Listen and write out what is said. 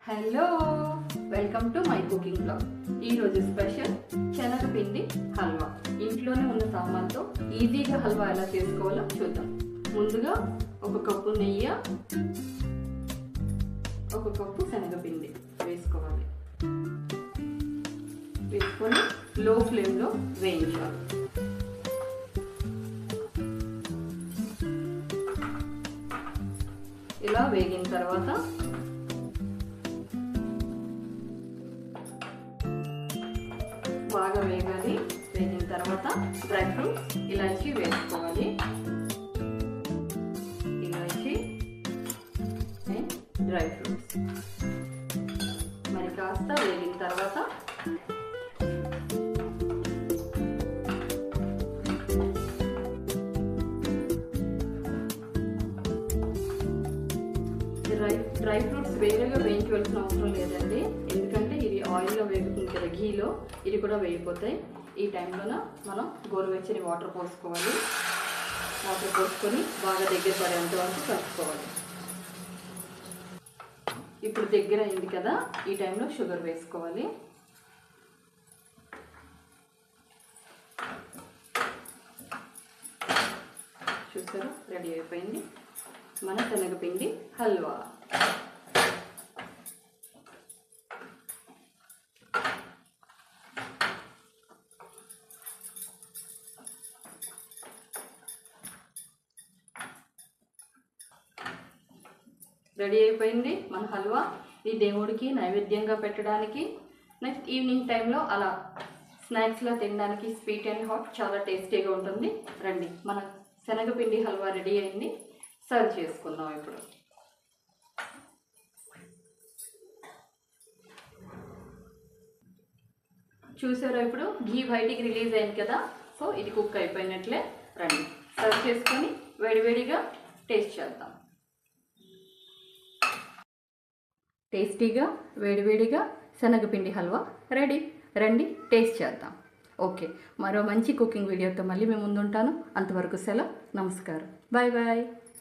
Hello, welcome to my cooking blog. ఈరోజు special శనగపిండి హల్వా. ఇంట్లోనే ఉన్న సామాన్తో ఈజీగా హల్వా ఎలా చేసుకోవాలో చూద్దాం. ముందుగా ఒక కప్పు నెయ్యి, ఒక కప్పు శనగపిండి వేసుకోవాలి. వేసుకొని లో ఫ్లేమ్లో వేయించాలి. ఇలా వేగిన తర్వాత బాగా వేగాలి. వేగిన తర్వాత డ్రై ఫ్రూట్స్ ఇలాచి వేసుకోవాలి. ఇలాచి అండ్ డ్రై ఫ్రూట్స్ మరి కాస్త వేగిన తర్వాత డ్రై ఫ్రూట్స్ వేరేగా వేయించవలసిన అవసరం లేదండి, ఎందుకంటే ఇది ఆయిల్లో వేగుతుంది కదా, ఘీలో ఇది కూడా వేగిపోతాయి. ఈ టైంలోన మనం గోరువెచ్చని వాటర్ పోసుకోవాలి. వాటర్ పోసుకొని బాగా దగ్గర పడేంత వరకు కలుపుకోవాలి. ఇప్పుడు దగ్గర అయింది కదా, ఈ టైంలో షుగర్ వేసుకోవాలి. చూసారా, రెడీ అయిపోయింది మన శనగపిండి హల్వా. రెడీ అయిపోయింది మన హల్వా. ఈ దేవుడికి నైవేద్యంగా పెట్టడానికి, నెక్స్ట్ ఈవినింగ్ టైంలో అలా స్నాక్స్లో తినడానికి స్వీట్ అండ్ హాట్ చాలా టేస్టీగా ఉంటుంది. రండి, మన శనగపిండి హల్వా రెడీ అయింది. సర్వ్ చేసుకుందాం. ఇప్పుడు చూసారా, ఇప్పుడు ఘీ బయటికి రిలీజ్ అయింది కదా, సో ఇది కుక్ అయిపోయినట్లే. రండి, సర్వ్ చేసుకొని వేడివేడిగా టేస్ట్ చేద్దాం. టేస్టీగా వేడివేడిగా శనగపిండి హల్వా రెడీ. రండి, టేస్ట్ చేద్దాం. ఓకే, మరో మంచి కుకింగ్ వీడియోతో మళ్ళీ మేము ముందుంటాను. అంతవరకు సెలవు. నమస్కారం. Bye bye.